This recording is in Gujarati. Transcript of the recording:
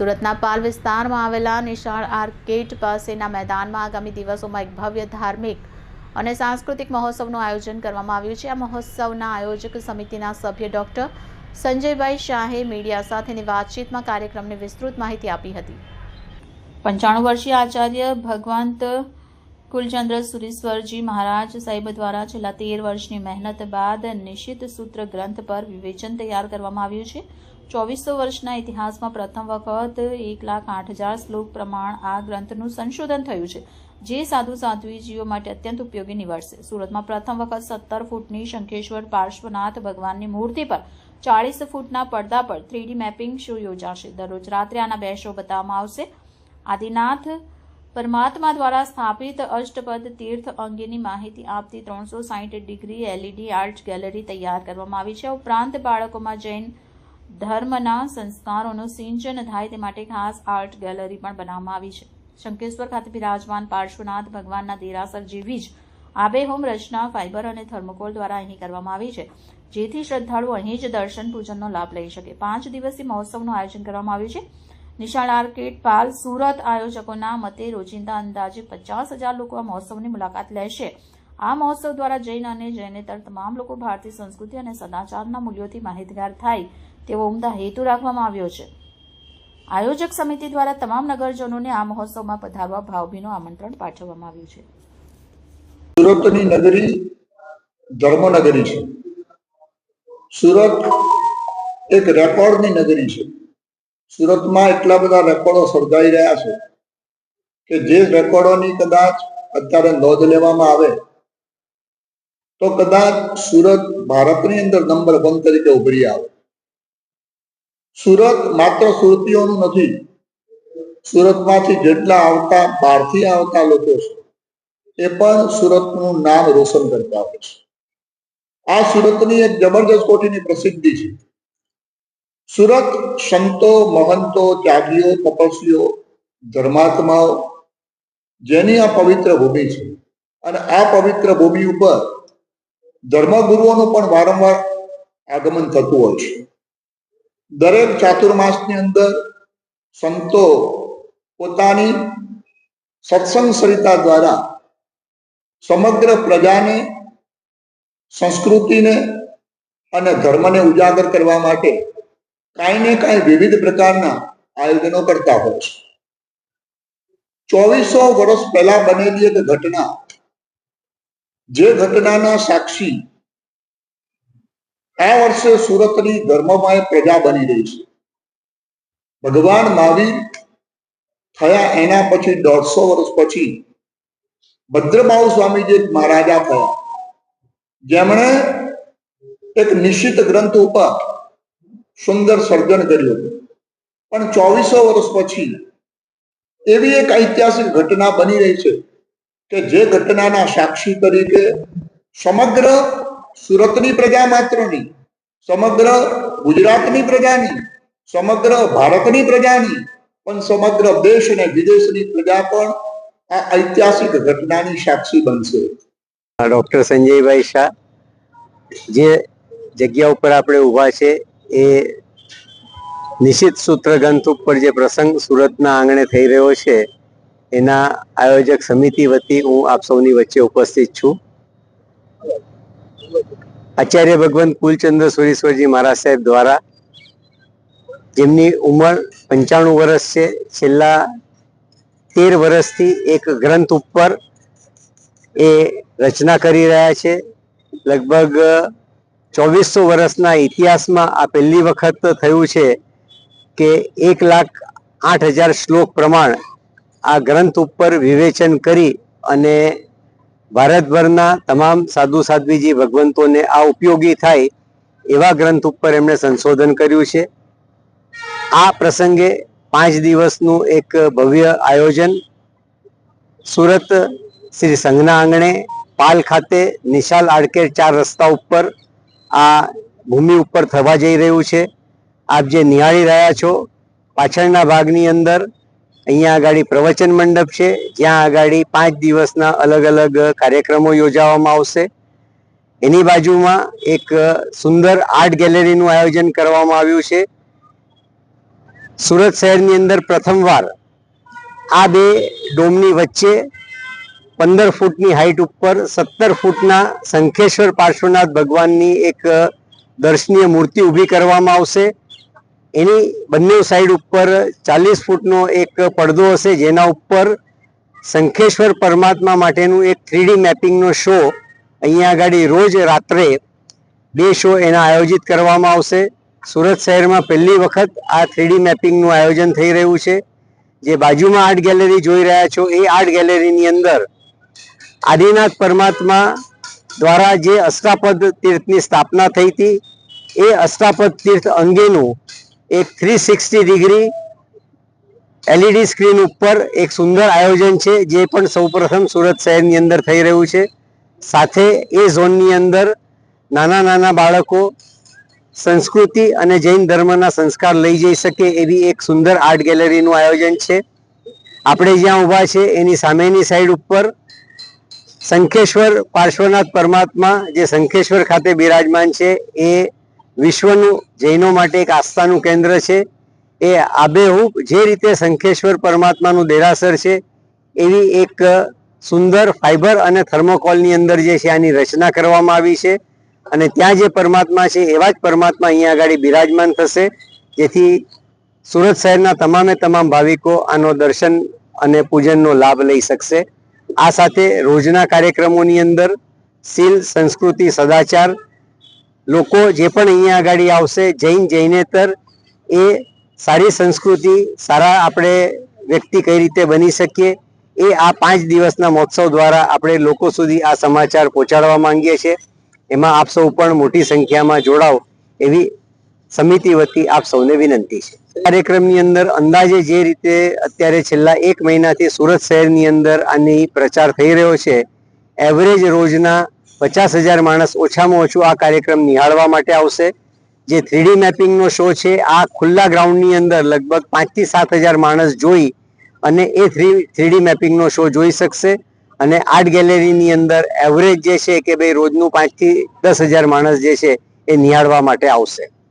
સુરતના પાલ વિસ્તારમાં આવેલા નિશાળ આર્કેડ પાસેના મેદાનમાં આગામી દિવસોમાં એક ભવ્ય ધાર્મિક અને સાંસ્કૃતિક મહોત્સવનું આયોજન કરવામાં આવ્યું છે। આ મહોત્સવના આયોજક સમિતિના સભ્ય ડોક્ટર સંજયભાઈ શાહે મીડિયા સાથેની વાતચીતમાં કાર્યક્રમની વિસ્તૃત માહિતી આપી હતી। 95 વર્ષીય આચાર્ય ભગવંત કુલચંદ્ર સુરીશ્વરજી મહારાજ સાહેબ દ્વારા છેલ્લા 13 વર્ષની મહેનત બાદ નિશ્ચિત સૂત્ર ગ્રંથ પર વિવેચન તૈયાર કરવામાં આવ્યું છે। 2400 વર્ષના ઇતિહાસમાં પ્રથમ વખત 1,08,000 શ્લોક પ્રમાણ આ ગ્રંથનું સંશોધન થયું છે, જે સાધુ સાધ્વીજીઓ માટે અત્યંત ઉપયોગી નીવડશે। સુરતમાં પ્રથમ વખત 17 ફૂટની શંખેશ્વર પાર્શ્વનાથ ભગવાનની મૂર્તિ પર 40 ફૂટના પડદા પર 3D મેપિંગ શો યોજાશે। દરરોજ રાત્રે આના 2 શો બતાવવામાં આવશે। આદિનાથ પરમાત્મા દ્વારા સ્થાપિત અષ્ટપદ તીર્થ અંગેની માહિતી આપતી 360 ડિગ્રી LED આર્ટ ગેલેરી તૈયાર કરવામાં આવી છે। ઉપરાંત બાળકોમાં જૈન ધર્મના સંસ્કારોનું સિંચન થાય તે માટે ખાસ આર્ટ ગેલેરી પણ બનાવવામાં આવી છે। શંખેશ્વર ખાતે બિરાજમાન પાર્શ્વનાથ ભગવાનના દેરાસર જેવી જ આબેહૂબ રચના ફાઇબર અને થર્મોકોલ દ્વારા અહીં કરવામાં આવી છે, જેથી શ્રદ્ધાળુઓ અહીં જ દર્શન પૂજનનો લાભ લઈ શકે। 5 દિવસીય મહોત્સવનું આયોજન કરવામાં આવ્યું છે। નિશાળ આર્કેડ પાલ સુરત આયોજકોના મતે રોજિંદા અંદાજે 50,000 લોકો આ મહોત્સવની મુલાકાત લેશે। આ મહોત્સવ દ્વારા જૈન અને જૈનેતર તમામ લોકો ભારતીય સંસ્કૃતિ અને સદાચારના મૂલ્યોથી માહિતગાર થાય તેવો ઉમદા હેતુ રાખવામાં આવ્યો છે। આયોજક સમિતિ દ્વારા તમામ નગરજનોને આ મહોત્સવમાં પધારવા ભાવભીનું આમંત્રણ પાઠવવામાં આવ્યું છે। સુરતની નગરી ધર્મનગરી છે। સુરત એક રેકોર્ડની નગરી છે। સુરતમાં એટલા બધા રેકોર્ડો સર્જાઈ રહ્યા છે કે જે રેકોર્ડોની કદાચ અત્યારે નોંધ લેવામાં આવે તો કદાચ સુરત ભારતની અંદર નંબર 1 તરીકે ઉભરી આવે। સુરત માત્ર સુરતીઓનું નથી, સુરતમાંથી જેટલા આવતા બહારથી આવતા લોકો છે એ પણ સુરતનું નામ રોશન કરતા હોય છે। આ સુરતની એક જબરજસ્ત કોટીની પ્રસિદ્ધિ છે। સુરત સંતો, મહંતો, ત્યાગીઓ, તપસ્વીઓ, ધર્માત્માઓ જેની આ પવિત્ર ભૂમિ છે અને આ પવિત્ર ભૂમિ ઉપર ધર્મગુરુઓનું પણ વારંવાર આગમન થતું હોય છે। દરેક ચાતુર્માસની અંદર સંતો પોતાની સત્સંગ સરિતા દ્વારા સમગ્ર પ્રજાને, સંસ્કૃતિને અને ધર્મને ઉજાગર કરવા માટે કાંઈ ને કાંઈ વિવિધ પ્રકારના આયોજનો કરતા હોય છે। 2400 વર્ષ પહેલા બનેલી એક ઘટના, જે ઘટનાના સાક્ષી આ વર્ષે સુરતની ધર્મમય પ્રજા બની રહી છે। ભગવાન મહાવીર થયા એના પછી 150 વર્ષ પછી ભદ્રબાહુ સ્વામીજી એક મહારાજા થયા, જેમણે એક નિશ્ચિત ગ્રંથ ઉપર સુંદર સર્જન કર્યું હતું। પણ 2400 વર્ષ પછી એવી એક ઐતિહાસિક ઘટના બની રહી છે કે જે ઘટનાના સાક્ષી તરીકે સમગ્ર સુરતની પ્રજા માત્ર નહીં, સમગ્ર ગુજરાતની પ્રજાની, સમગ્ર ભારતની પ્રજાની, પણ સમગ્ર દેશ અને વિદેશની પ્રજા પણ આ ઐતિહાસિક ઘટનાની સાક્ષી બનશે। ડોક્ટર સંજયભાઈ શાહ, જે જગ્યા ઉપર આપણે ઊભા છે એ નિશ્ચિત સૂત્ર ગ્રંથ ઉપર જે પ્રસંગ સુરતના આંગણે થઈ રહ્યો છે એના આયોજક સમિતિ વતી હું આપ સૌની વચ્ચે ઉપસ્થિત છું। આચાર્ય ભગવંત કુલચંદ્ર સુરીશ્વરજી મહારાજ સાહેબ દ્વારા, જેમની ઉંમર 95 વર્ષ છે, છેલ્લા 13 વર્ષથી એક ગ્રંથ ઉપર એ રચના કરી રહ્યા છે। લગભગ 2400 વર્ષના ઇતિહાસમાં આ પહેલી વખત થયું છે કે 1,08,000 શ્લોક પ્રમાણ આ ગ્રંથ ઉપર વિવેચન કરી અને ભારતભરના તમામ સાધુ સાધ્વીજી ભગવંતોને આ ઉપયોગી થાય એવા ગ્રંથ ઉપર એમણે સંશોધન કર્યું છે। આ પ્રસંગે 5 દિવસનું એક ભવ્ય આયોજન સુરત શ્રી સંઘના આંગણે પાલ ખાતે નિશાળ આર્કેડ 4 રસ્તા ઉપર આ ભૂમિ ઉપર થવા જઈ રહ્યું છે। આપ જે નિહાળી રહ્યા છો પાછળના ભાગની અંદર અહીંયા આગળ પ્રવચન મંડપ છે, જ્યાં આગળ 5 દિવસના અલગ અલગ કાર્યક્રમો યોજવામાં આવશે। એની બાજુમાં એક સુંદર આર્ટ ગેલેરીનું આયોજન કરવામાં આવ્યું છે, સુરત શહેરની અંદર પ્રથમવાર આ બે ડોમની વચ્ચે 15 ફૂટની હાઈટ ઉપર 17 ફૂટના શંખેશ્વર પાર્શ્વનાથ ભગવાનની એક દર્શનીય મૂર્તિ ઊભી કરવામાં આવશે. એની બંને સાઈડ ઉપર 40 ફૂટનો એક પડદો હશે, જેના ઉપર શંખેશ્વર પરમાત્મા માટેનું એક 3D મેપિંગનો શો અહીંયા આગળ રોજ રાત્રે 2 શો એના આયોજિત કરવામાં આવશે. સુરત શહેરમાં પહેલી વખત આ 3D મેપિંગનું આયોજન થઈ રહ્યું છે. જે બાજુમાં આર્ટ ગેલેરી જોઈ રહ્યા છો એ આર્ટ ગેલેરીની અંદર આદિનાથ પરમાત્મા દ્વારા જે અષ્ટાપદ તીર્થની સ્થાપના થઈ હતી એ અષ્ટાપદ તીર્થ અંગેનું એક 360 ડિગ્રી LED સ્ક્રીન ઉપર એક સુંદર આયોજન છે, જે પણ સૌપ્રથમ સુરત શહેરની અંદર થઈ રહ્યું છે. સાથે એ ઝોનની અંદર નાના નાના બાળકો સંસ્કૃતિ અને જૈન ધર્મના સંસ્કાર લઈ જઈ શકે એવી એક સુંદર આર્ટ ગેલેરીનું આયોજન છે. આપણે જ્યાં ઊભા છે એની સામેની સાઈડ ઉપર શંખેશ્વર પાર્શ્વનાથ પરમાત્મા જે શંખેશ્વર ખાતે બિરાજમાન છે એ વિશ્વનું જૈનો માટે એક આસ્થાનું કેન્દ્ર છે. એ આબેહૂબ જે રીતે શંખેશ્વર પરમાત્માનું દેરાસર છે એવી એક સુંદર ફાઈબર અને થર્મોકોલની અંદર જે છે આની રચના કરવામાં આવી છે. અને ત્યાં જે પરમાત્મા છે એવા જ પરમાત્મા અહીંયા આગળ બિરાજમાન થશે, જેથી સુરત શહેરના તમામે તમામ ભાવિકો આનો દર્શન અને પૂજનનો લાભ લઈ શકશે. આ સાથે રોજના કાર્યક્રમોની અંદર શીલ, સંસ્કૃતિ, સદાચાર લોકો જે પણ અહીંયા આગળ આવશે, જૈનેતર, એ સારી સંસ્કૃતિ, સારા આપણે વ્યક્તિ કઈ રીતે બની શકીએ એ આ 5 દિવસના મહોત્સવ દ્વારા આપણે લોકો સુધી આ સમાચાર પહોંચાડવા માંગીએ છીએ. એમાં આપ સૌ પણ મોટી સંખ્યામાં જોડાવ એવી સમિતિ વતી આપ સૌને વિનંતી છે. કાર્યક્રમની અંદર અંદાજે જે રીતે અત્યારે છેલ્લા 1 મહિનાથી સુરત શહેરની અંદર આની પ્રચાર થઈ રહ્યો છે, એવરેજ રોજના 50,000 માણસ ઓછામાં ઓછું આ કાર્યક્રમ નિહાળવા માટે આવશે. જે 3D મેપિંગનો શો છે આ ખુલ્લા ગ્રાઉન્ડની અંદર લગભગ 5 થી 7,000 માણસ જોઈ અને એ 3D મેપિંગનો શો જોઈ શકશે. અને આર્ટ ગેલેરીની અંદર એવરેજ જે છે કે ભાઈ રોજનું 5 થી 10,000 માણસ જે છે એ નિહાળવા માટે આવશે.